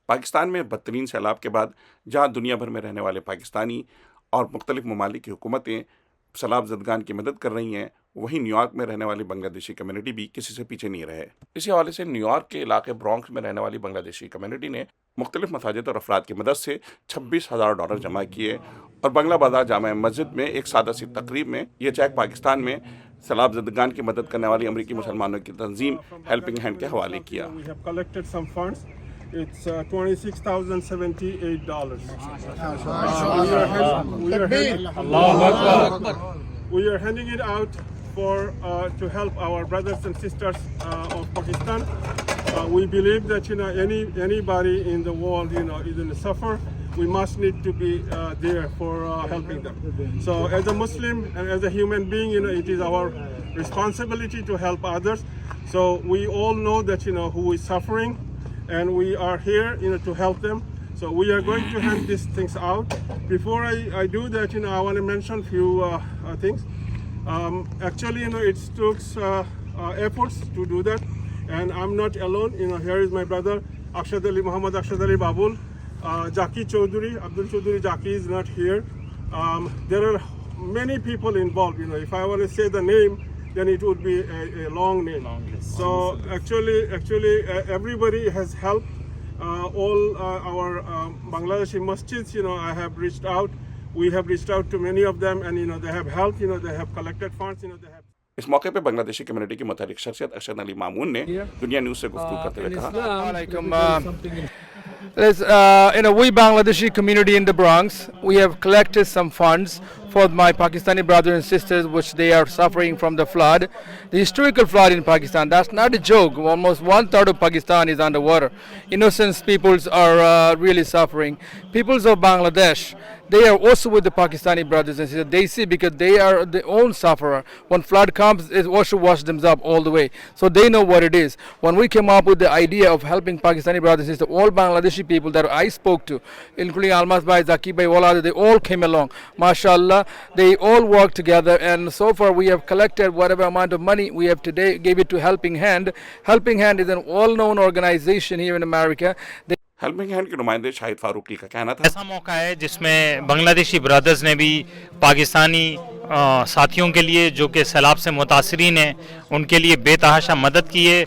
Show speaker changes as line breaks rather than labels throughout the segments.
पाकिस्तान में बदतरीन सैलाब के बाद जहां दुनिया भर में रहने वाले पाकिस्तानी और मुख्तलिफ ममालिक की हुकूमतें सैलाब ज़दगान की मदद कर रही हैं, वहीं न्यूयॉर्क में रहने वाली बांग्लादेशी कम्युनिटी भी किसी से पीछे नहीं रहे। इसी हवाले से न्यूयॉर्क के इलाके ब्रॉन्क्स में रहने वाली बांग्लादेशी कम्युनिटी ने मुख्तलिफ मसाजिद और अफराद की मदद से $26,000 जमा किए और बंगला बाजार जामा मस्जिद में एक सादा सी तकरीब में यह चेक पाकिस्तान में सैलाब ज़दगान की मदद करने वाली अमरीकी मुसलमानों की तंजीम हेल्पिंग हैंड के हवाले किया।
It's $26,078. We are handing it out to help our brothers and sisters of Pakistan. We believe that anybody in the world is in a suffer. We must need to be there for helping them. So as a Muslim and as a human being, it is our responsibility to help others. So we all know that who is suffering. And we are here, to help them. So we are going to hand these things out. Before I do that, I want to mention few things. Actually, it took efforts to do that, and I'm not alone. Here is my brother Muhammad Akshad Ali Babul, Jaki Chaudhary, Abdul Chaudhary Jaki is not here. There are many people involved. If I want to say the name, then it would be a long name. So actually, everybody has helped. All our Bangladeshi masjids, I have reached out. We have reached out to many of them, and they have helped. They have collected funds. They have.
इस मौके पे Bangladeshi community की मुतहरिक शख्सियत अरशद अली मामून ने दुनिया news से गुफ्तगू करते हुए कहा,
we Bangladeshi community in the Bronx, we have collected some funds for my Pakistani brothers and sisters which they are suffering from the flood, the historical flood in Pakistan. That's not a joke. Almost 1/3 of Pakistan is underwater. Innocent peoples are really suffering. Peoples of Bangladesh, they are also with the Pakistani brothers and sisters. They see because they are the own sufferer. When flood comes, it also washes them up all the way. So they know what it is. When we came up with the idea of helping Pakistani brothers and sisters, all Bangladeshi people that I spoke to, including Almas Bhai, Zaki Bhai, all others, they all came along. MashaAllah, they all worked together, and so far we have collected whatever amount of money we have today, gave it to Helping Hand. Helping Hand is an all-known organization here in America.
Helping hand के नुमाइंदे शाहिद फारूकी का कहना था,
ऐसा मौका है जिसमें Bangladeshi brothers ने भी पाकिस्तानी साथियों के लिए जो कि सैलाब से मुतासरीन हैं उनके लिए बेतहाशा मदद की है।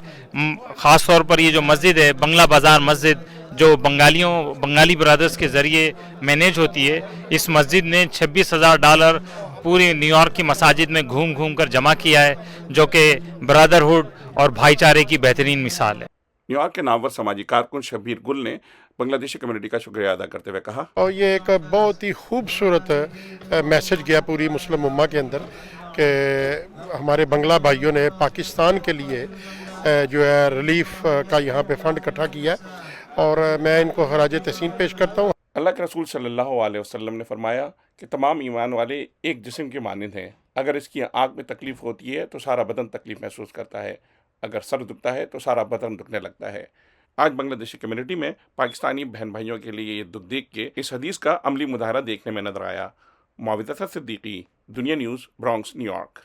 ख़ास तौर पर ये जो मस्जिद है बंगला बाज़ार मस्जिद जो बंगाली ब्रदर्स के ज़रिए मैनेज होती है, इस मस्जिद ने $26,000 पूरी न्यूयॉर्क की मसाजिद में घूम घूम कर जमा किया है, जो कि ब्रदरहुड और भाईचारे की बेहतरीन मिसाल है।
न्यूयॉर्क के नामवर समाजी कारकुन शबीर गुल ने बांग्लादेशी कम्युनिटी का शुक्रिया अदा करते हुए कहा,
और ये एक बहुत ही खूबसूरत मैसेज गया पूरी मुस्लिम उम्मा के अंदर कि हमारे बंगला भाइयों ने पाकिस्तान के लिए जो है रिलीफ का यहाँ पे फंड इकट्ठा किया, और मैं इनको खराज तहसीन पेश करता हूँ।
अल्लाह के रसूल सल्लल्लाहु अलैहि वसल्लम ने फरमाया कि तमाम ईमान वाले एक जिस्म के मानिंद हैं। अगर इसकी आँख में तकलीफ होती है तो सारा बदन तकलीफ महसूस करता है, अगर सर दुखता है तो सारा बदन दुखने लगता है। आज बांग्लादेशी कम्युनिटी में पाकिस्तानी बहन भाइयों के लिए ये दुख देख के इस हदीस का अमली मुजाहरा देखने में नजर आया। मुआविज़ा सिद्दीकी, दुनिया न्यूज़, ब्रॉन्क्स, न्यूयॉर्क।